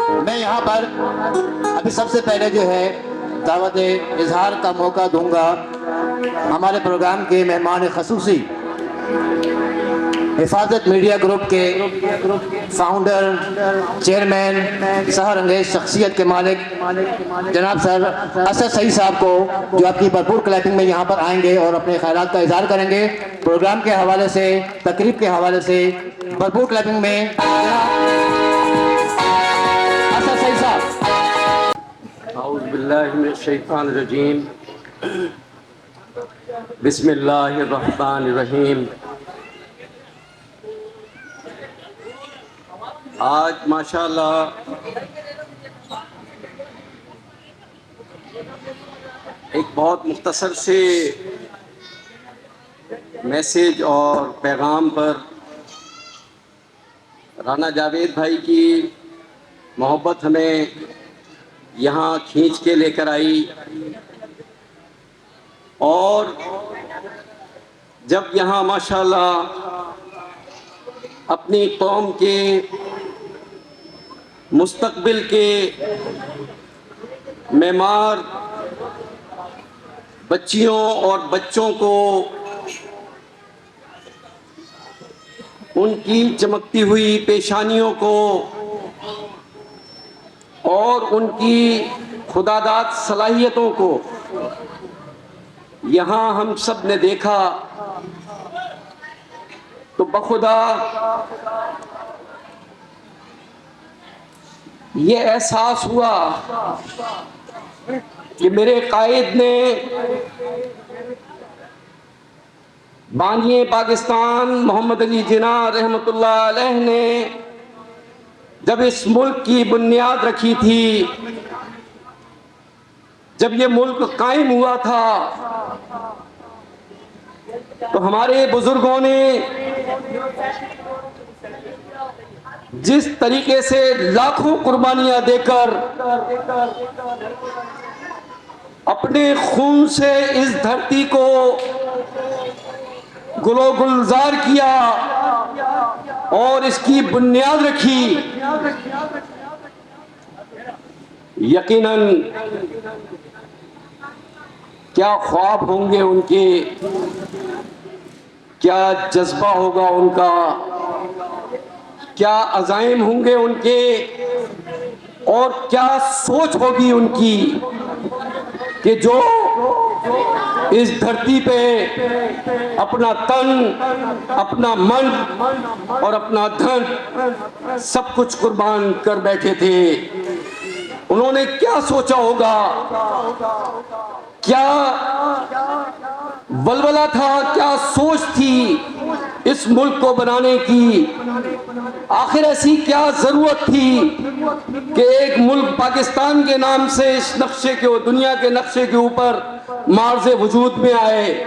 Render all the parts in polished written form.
मैं यहाँ पर अभी सबसे पहले जो है दावत इजहार का मौका दूंगा हमारे प्रोग्राम के मेहमान खसूसी हिफाजत मीडिया ग्रुप के फाउंडर, चेयरमैन, सहर अंगेज शख्सियत के मालिक जनाब सर असद सईद साहब को, जो आपकी भरपूर क्लैपिंग में यहाँ पर आएंगे और अपने ख्यालात का इजहार करेंगे। प्रोग्राम के हवाले से, तकरीब के हवाले से भरपूर क्लैपिंग में असद सईद साहब। औज़ु बिल्लाहि मिनश शैतानिर रजीम, बिस्मिल्लाहिर रहमानिर रहीम। आज माशाअल्लाह एक बहुत मुख्तसर से मैसेज और पैगाम पर राना जावेद भाई की मोहब्बत हमें यहाँ खींच के लेकर आई। और जब यहाँ माशाअल्लाह अपनी कौम के मुस्तकबिल के मेमार बच्चियों और बच्चों को उनकी चमकती हुई पेशानियों को और उनकी खुदादाद सलाहियतों को यहाँ हम सब ने देखा तो बखुदा ये एहसास हुआ कि मेरे कायद ने, बानिए पाकिस्तान मोहम्मद अली जिन्ना रहमतुल्लाह अलैह ने जब इस मुल्क की बुनियाद रखी थी, जब ये मुल्क कायम हुआ था, तो हमारे बुजुर्गों ने जिस तरीके से लाखों कुर्बानियां देकर अपने खून से इस धरती को गुलो गुलजार किया और इसकी बुनियाद रखी, यकीनन क्या ख्वाब होंगे उनके, क्या जज्बा होगा उनका, क्या अज़ाइम होंगे उनके और क्या सोच होगी उनकी कि जो इस धरती पे अपना तन, अपना मन और अपना धन सब कुछ कुर्बान कर बैठे थे। उन्होंने क्या सोचा होगा, क्या वलवला था, क्या सोच थी इस मुल्क को बनाने की। आखिर ऐसी क्या जरूरत थी कि एक मुल्क पाकिस्तान के नाम से इस नक्शे के, दुनिया के नक्शे के ऊपर मार्ज़े वजूद में आए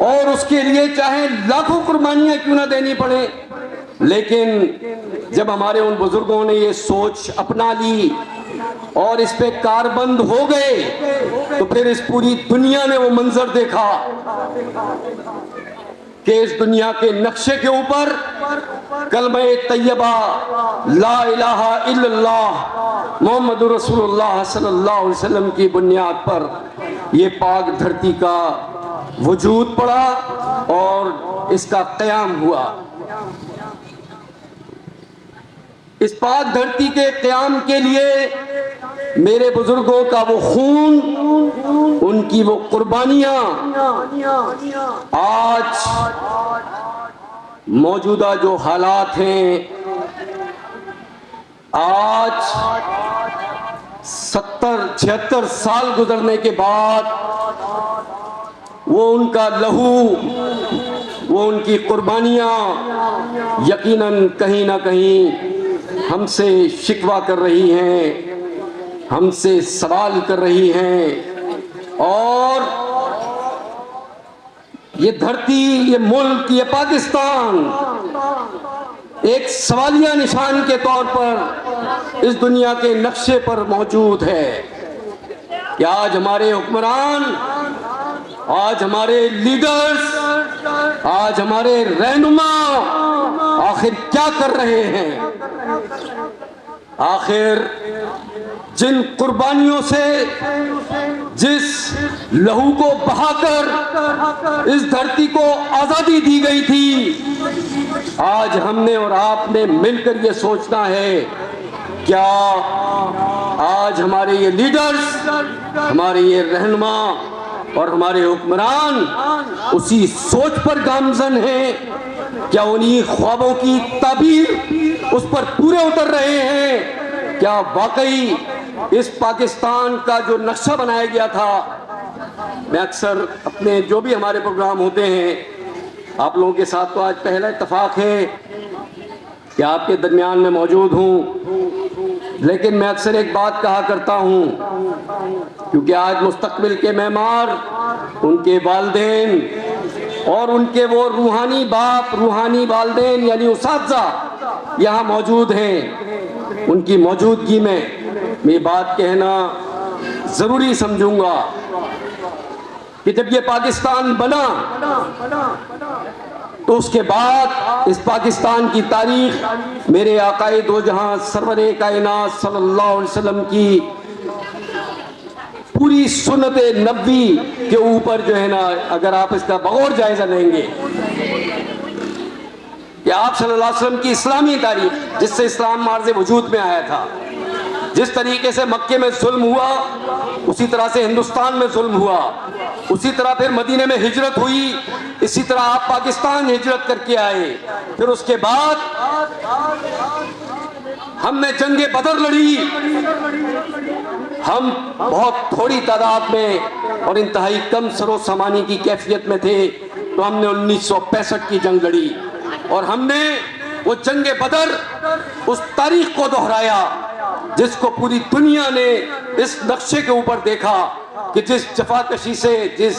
और उसके लिए चाहे लाखों कुर्बानियां क्यों ना देनी पड़े। लेकिन जब हमारे उन बुजुर्गों ने ये सोच अपना ली और इस पे कारबंद हो गए, तो फिर इस पूरी दुनिया ने वो मंजर देखा कि इस दुनिया के नक्शे के ऊपर कलमे तैयबा ला इलाहा इल्लल्लाह मोहम्मदुर रसूलुल्लाह सल्लल्लाहु अलैहि वसल्लम की बुनियाद पर ये पाक धरती का वजूद पड़ा और इसका क़याम हुआ। इस पाक धरती के क़याम के लिए मेरे बुजुर्गों का वो खून, उनकी वो कुर्बानियां आज मौजूदा जो हालात हैं, आज 70-76 साल गुजरने के बाद वो उनका लहू, वो उनकी कुर्बानियां यकीनन कहीं ना कहीं हमसे शिकवा कर रही हैं, हमसे सवाल कर रही हैं। और ये धरती, ये मुल्क, ये पाकिस्तान एक सवालिया निशान के तौर पर इस दुनिया के नक्शे पर मौजूद है कि आज हमारे हुक्मरान, आज हमारे लीडर्स, आज हमारे रहनुमा आखिर क्या कर रहे हैं। आखिर जिन कुर्बानियों से, जिस लहू को बहाकर इस धरती को आजादी दी गई थी, आज हमने और आपने मिलकर ये सोचना है, क्या आज हमारे ये लीडर्स, हमारे ये रहनुमा और हमारे हुक्मरान उसी सोच पर गामजन हैं? क्या उन्हीं ख्वाबों की ताबीर उस पर पूरे उतर रहे हैं? क्या वाकई इस पाकिस्तान का जो नक्शा बनाया गया था, मैं अक्सर अपने जो भी हमारे प्रोग्राम होते हैं, आप लोगों के साथ तो आज पहला इत्तेफाक है कि आपके दरमियान में मौजूद हूँ, लेकिन मैं अक्सर एक बात कहा करता हूँ, क्योंकि आज मुस्तकबिल के मेहमान, उनके वालिदैन और उनके वो रूहानी बाप, रूहानी वालिदैन यानी उसातिज़ा यहाँ मौजूद हैं। उनकी मौजूदगी में मैं बात कहना ज़रूरी समझूंगा कि जब ये पाकिस्तान बना तो उसके बाद इस पाकिस्तान की तारीख मेरे आकाए दो जहां सरवरे कायनात सल्लल्लाहु अलैहि वसल्लम की पूरी सुन्नत नबी के ऊपर जो है ना, अगर आप इसका बगौर जायजा लेंगे कि आप सल्लल्लाहु अलैहि वसल्लम की इस्लामी तारीख, जिससे इस्लाम मार्ज़ वजूद में आया था, जिस तरीके से मक्के में जुल्म हुआ उसी तरह से हिंदुस्तान में जुल्म हुआ, उसी तरह फिर मदीने में हिजरत हुई, इसी तरह आप पाकिस्तान हिजरत करके आए, फिर उसके बाद हमने जंगे बदर लड़ी। हम बहुत थोड़ी तादाद में और इंतहाई कम सरो सामानी की कैफियत में थे, तो हमने 1965 की जंग लड़ी और हमने वो जंगे बदर उस तारीख को दोहराया जिसको पूरी दुनिया ने इस नक्शे के ऊपर देखा कि जिस जफाकशी से, जिस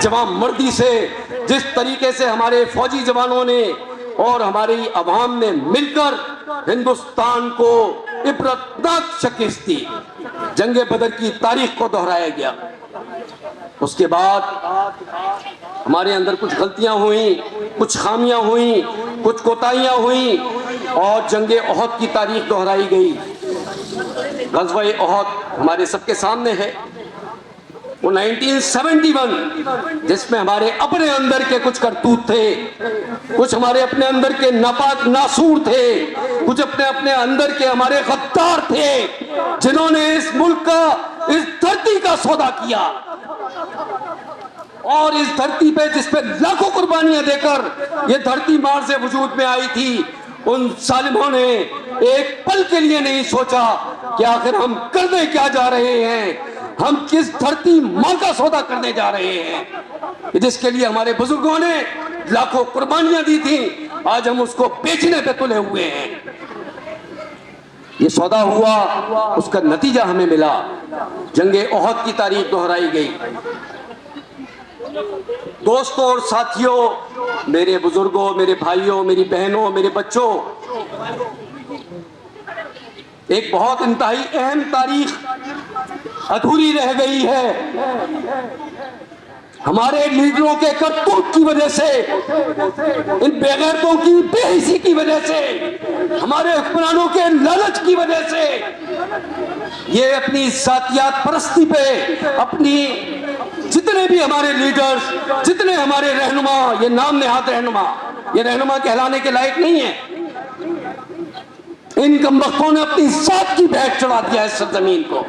जवान मर्दी से, जिस तरीके से हमारे फौजी जवानों ने और हमारी अवाम ने मिलकर हिंदुस्तान को इबरतनाक शिकस्त दी, जंगे बदर की तारीख को दोहराया गया। उसके बाद हमारे अंदर कुछ गलतियां हुई, कुछ खामियां हुई, कुछ कोताहियां हुई और जंगे ओहद की तारीख दोहराई गई। ग़ज़वा-ए ओहद हमारे सबके सामने है, वो 1971 जिसमें हमारे अपने अंदर के कुछ करतूत थे, कुछ हमारे अपने अंदर के नापाक नासूर थे, कुछ अपने अपने अंदर के हमारे गद्दार थे, जिन्होंने इस मुल्क का, इस धरती का सौदा किया और इस धरती पे जिस पे लाखों कुर्बानियां देकर ये धरती मार से वजूद में आई थी, उन सालिमों ने एक पल के लिए नहीं सोचा कि आखिर हम करने क्या जा रहे हैं, हम किस धरती मां का सौदा करने जा रहे हैं, जिसके लिए हमारे बुजुर्गों ने लाखों कुर्बानियां दी थी, आज हम उसको बेचने पे तुले हुए हैं। ये सौदा हुआ, उसका नतीजा हमें मिला, जंगे ओहद की तारीख दोहराई गई। दोस्तों और साथियों, मेरे बुजुर्गों, मेरे भाइयों, मेरी बहनों, मेरे बच्चों, एक बहुत इंतहाई अहम तारीख अधूरी रह गई है। हमारे लीडरों के करतूत की वजह से, इन बेगैरतों की बेहिसी की वजह से, हमारे हुक्मरानों के लालच की वजह से, ये अपनी जातियात परस्ती पे अपनी जितने भी हमारे लीडर्स, जितने हमारे रहनुमा, ये नाम नेहाद रहनुमा, ये रहनुमा कहलाने के लायक नहीं है, इन कमबख्तों ने अपनी जात की भेंट चढ़ा दिया इस सरजमीन को,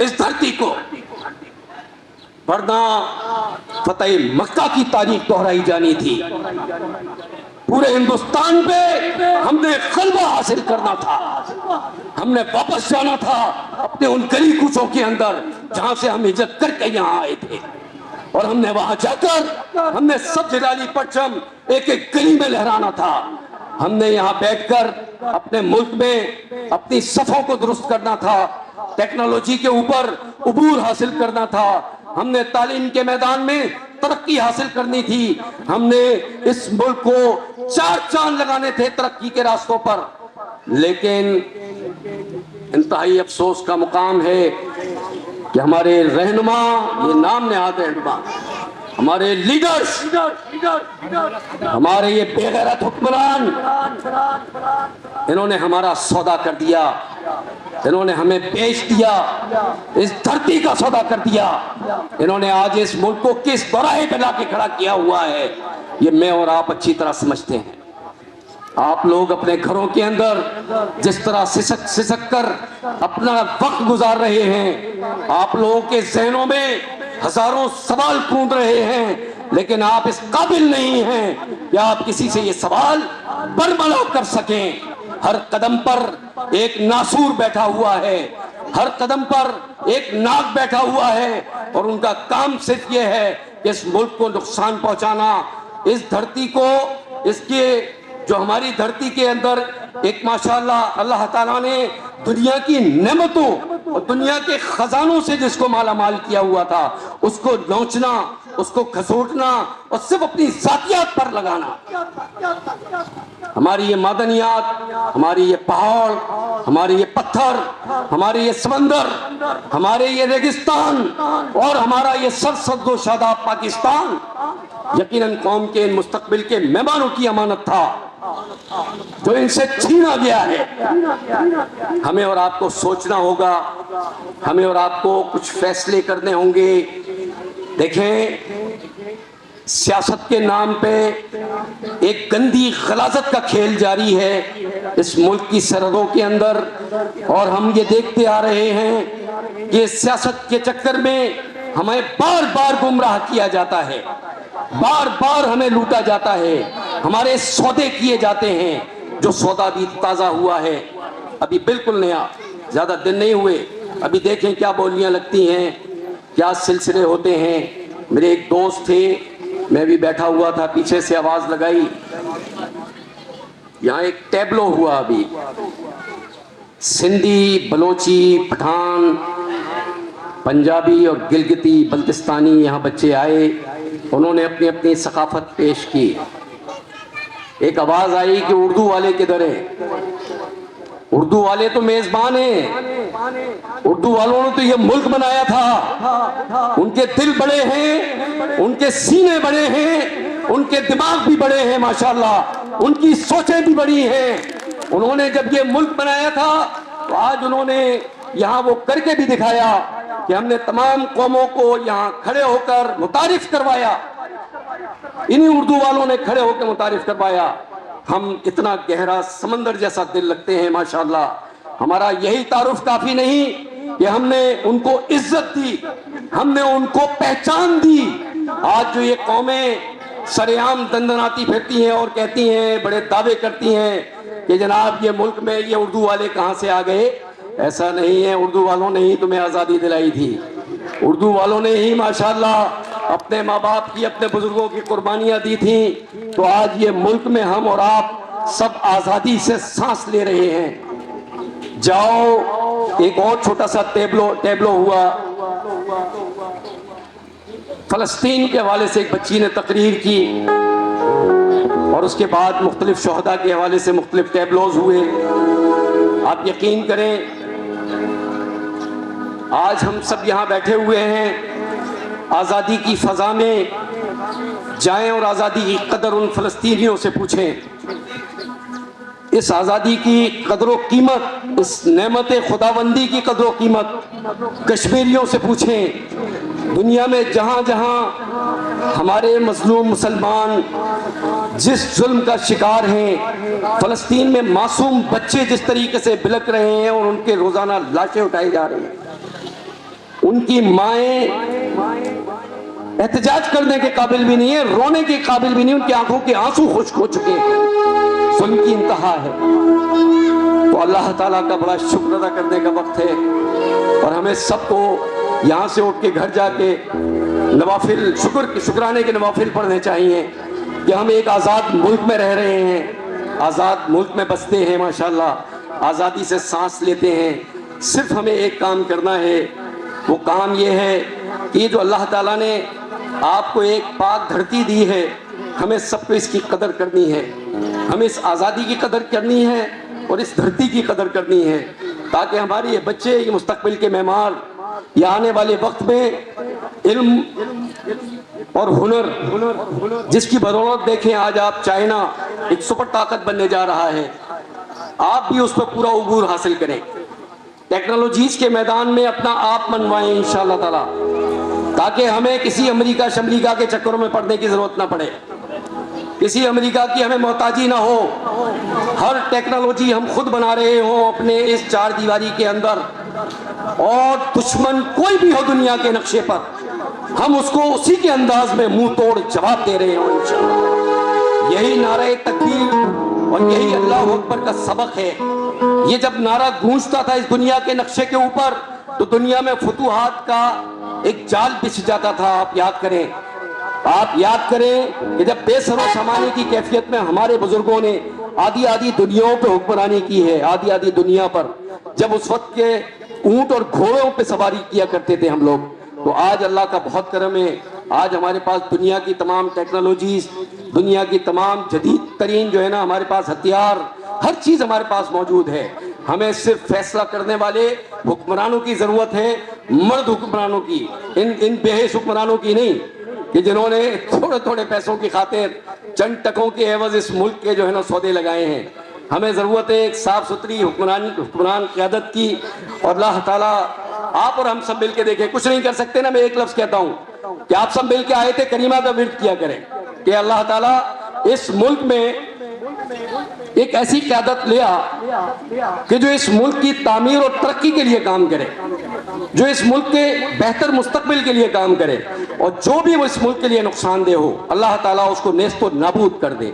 इस धरती को। वरना फतेह मक्का की तारीख दोहराई जानी थी, पूरे हिंदुस्तान पे हमने गलबा हासिल करना था, हमने वापस जाना था अपने उन गली कूचों के अंदर जहां से हम हिजरत करके यहाँ आए थे, और हमने वहां जाकर हमने सब जिलाली परचम एक एक गली में लहराना था। हमने यहाँ बैठकर अपने मुल्क में अपनी सफों को दुरुस्त करना था, टेक्नोलॉजी के ऊपर उबूर हासिल करना था, हमने तालीम के मैदान में तरक्की हासिल करनी थी, हमने इस मुल्क को चार चांद लगाने थे तरक्की के रास्तों पर। लेकिन इंतहाई अफसोस का मुकाम है कि हमारे रहनुमा, ये नाम नेहाद रहनुमा, हमारे लीडर्स, हमारे ये बेगैरत हुक्मरान, इन्होंने हमारा सौदा कर दिया, इन्होंने हमें बेच दिया, इस धरती का सौदा कर दिया। इन्होंने आज इस मुल्क को किस दोराहे पे लाके खड़ा किया हुआ है, ये मैं और आप अच्छी तरह समझते हैं। आप लोग अपने घरों के अंदर जिस तरह सिसक सिसक कर अपना वक्त गुजार रहे हैं, आप लोगों के जहनों में हजारों सवाल कूद रहे हैं, लेकिन आप इस काबिल नहीं हैं कि आप किसी से ये सवाल बरमला कर सकें। हर कदम पर एक नासूर बैठा हुआ है, हर कदम पर एक नाग बैठा हुआ है, और उनका काम सिर्फ ये है कि इस मुल्क को नुकसान पहुंचाना, इस धरती को, इसके जो हमारी धरती के अंदर एक माशाअल्लाह अल्लाह ताला ने दुनिया की नेमतों और दुनिया के खजानों से जिसको माला माल किया हुआ था, उसको नोचना, उसको खसोटना और सिर्फ अपनी जातियात पर लगाना। हमारी ये मादनियात, हमारी ये पहाड़, हमारी ये पत्थर, हमारे ये समंदर, हमारे ये रेगिस्तान और हमारा ये सरसब्ज़ व शादाब पाकिस्तान यकीनन कौम के इन मुस्तकबिल के मेहमानों की अमानत था जो इनसे छीना गया है। हमें और आपको सोचना होगा, हमें और आपको कुछ फैसले करने होंगे। देखें, सियासत के नाम पे एक गंदी गलाजत का खेल जारी है इस मुल्क की सरहदों के अंदर, और हम ये देखते आ रहे हैं कि सियासत के चक्कर में हमें बार बार गुमराह किया जाता है, बार बार हमें लूटा जाता है, हमारे सौदे किए जाते हैं। जो सौदा भी ताज़ा हुआ है, अभी बिल्कुल नया, ज़्यादा दिन नहीं हुए, अभी देखें क्या बोलियां लगती हैं, क्या सिलसिले होते हैं। मेरे एक दोस्त थे, मैं भी बैठा हुआ था, पीछे से आवाज़ लगाई, यहाँ एक टैबलो हुआ अभी, सिंधी, बलोची, पठान, पंजाबी और गिलगिती बल्तिस्तानी यहाँ बच्चे आए, उन्होंने अपनी अपनी सकाफत पेश की। एक आवाज आई कि उर्दू वाले किधर हैं? उर्दू वाले तो मेजबान हैं, उर्दू वालों ने तो ये मुल्क बनाया था, उनके दिल बड़े हैं, उनके सीने बड़े हैं, उनके दिमाग भी बड़े हैं माशाल्लाह, उनकी सोचें भी बड़ी हैं। उन्होंने जब ये मुल्क बनाया था तो आज उन्होंने यहाँ वो करके भी दिखाया कि हमने तमाम कौमों को यहाँ खड़े होकर मुतारिफ करवाया, इन्हीं उर्दू वालों ने खड़े होकर मुतारिफ करवाया। हम इतना गहरा समंदर जैसा दिल लगते हैं माशाल्लाह। हमारा यही तारुफ काफी नहीं कि हमने उनको इज्जत दी, हमने उनको पहचान दी। आज जो ये कौमें सरेआम दंदनाती फिरती हैं और कहती हैं, बड़े दावे करती हैं कि जनाब ये मुल्क में ये उर्दू वाले कहाँ से आ गए, ऐसा नहीं है। उर्दू वालों ने ही तुम्हें आज़ादी दिलाई थी, उर्दू वालों ने ही माशाल्लाह अपने माँ बाप की, अपने बुजुर्गों की कुर्बानियां दी थी। तो आज ये मुल्क में हम और आप सब आज़ादी से सांस ले रहे हैं। जाओ, एक और छोटा सा टेबलो हुआ, फलस्तीन के हवाले से एक बच्ची ने तकरीर की और उसके बाद मुख्तलिफ शोहदा के हवाले से मुख्तलिफ टेबलोज हुए। आप यकीन करें, आज हम सब यहाँ बैठे हुए हैं, आज़ादी की फ़ज़ा में जाएं और आज़ादी की कदर उन फ़लस्तीनियों से पूछें। इस आज़ादी की कदर कीमत, इस नेमत खुदाबंदी की कदर कीमत कश्मीरियों से पूछें। दुनिया में जहाँ जहाँ हमारे मजलूम मुसलमान जिस जुल्म का शिकार हैं, फ़लस्तीन में मासूम बच्चे जिस तरीके से बिलक रहे हैं और उनके रोज़ाना लाशें उठाई जा रही हैं, उनकी माएँ एहतजाज करने के काबिल भी नहीं है, रोने के काबिल भी नहीं, उनकी आंखों के आंसू खुश्क हो चुके हैं, जुल्म की इंतहा है। तो अल्लाह ताला का बड़ा शुक्र अदा करने का वक्त है और हमें सबको यहाँ से उठ के घर जाके नवाफिल शुक्राने के नवाफिल पढ़ने चाहिए कि हम एक आज़ाद मुल्क में रह रहे हैं, आज़ाद मुल्क में बसते हैं माशाल्लाह, आज़ादी से सांस लेते हैं। सिर्फ हमें एक काम करना है, वो काम ये है कि ये जो अल्लाह ताला ने आपको एक पाक धरती दी है, हमें सबको इसकी कदर करनी है, हमें इस आज़ादी की कदर करनी है और इस धरती की कदर करनी है, ताकि हमारे ये बच्चे, ये मुस्तकबिल के मेहमान, ये आने वाले वक्त में इल्म और हुनर जिसकी बदौलत देखें आज आप चाइना एक सुपर ताकत बनने जा रहा है, आप भी उस पर पूरा उबूर हासिल करें, टेक्नोलॉजीज के मैदान में अपना आप मनवाएं इंशाअल्लाह ताला, ताकि हमें किसी अमेरिका शमरीका के चक्करों में पड़ने की जरूरत ना पड़े, किसी अमेरिका की हमें मोहताजी ना हो। हर टेक्नोलॉजी हम खुद बना रहे हो अपने इस चार दीवारी के अंदर, और दुश्मन कोई भी हो दुनिया के नक्शे पर, हम उसको उसी के अंदाज में मुंह तोड़ जवाब दे रहे हो इंशाअल्लाह। यही नारे तकबीर और यही अल्लाह अकबर का सबक है। ये जब नारा गूंजता था इस दुनिया के नक्शे के ऊपर, तो दुनिया में फुतूहात का एक जाल बिछ जाता था। आप याद करें कि जब बेसरो समाने की कैफियत में हमारे बुजुर्गों ने आधी आधी दुनियाओं पे हुक्मरानी की है, आधी आधी दुनिया पर, जब उस वक्त के ऊंट और घोड़ों पे सवारी किया करते थे हम लोग। तो आज अल्लाह का बहुत करम है, आज हमारे पास दुनिया की तमाम टेक्नोलॉजीज, दुनिया की तमाम जदीद तरीन जो है ना हमारे पास हथियार, हर चीज हमारे पास मौजूद है। हमें सिर्फ फैसला करने वाले हुक्मरानों की जरूरत है, मर्द हुक्मरानों की, इन बेहिस हुक्मरानों की नहीं, कि जिन्होंने थोड़े थोड़े पैसों की खातिर चंद टकों के एवज इस मुल्क के जो है ना सौदे लगाए हैं। हमें जरूरत है एक साफ सुथरी हुक्मरान क़यादत की। और अल्लाह ताला आप और हम सब मिल के देखें, कुछ नहीं कर सकते ना, मैं एक लफ्ज कहता हूँ कि आप सब मिल के आयत करीमा का विर्द किया करें कि अल्लाह ताला इस मुल्क में एक ऐसी क़यादत ले आ कि जो इस मुल्क की तामीर और तरक्की के लिए काम करे, जो इस मुल्क के बेहतर मुस्तकबिल के लिए काम करे, और जो भी वो इस मुल्क के लिए नुकसानदेह हो अल्लाह ताला उसको नेस्तो नाबूद कर दे।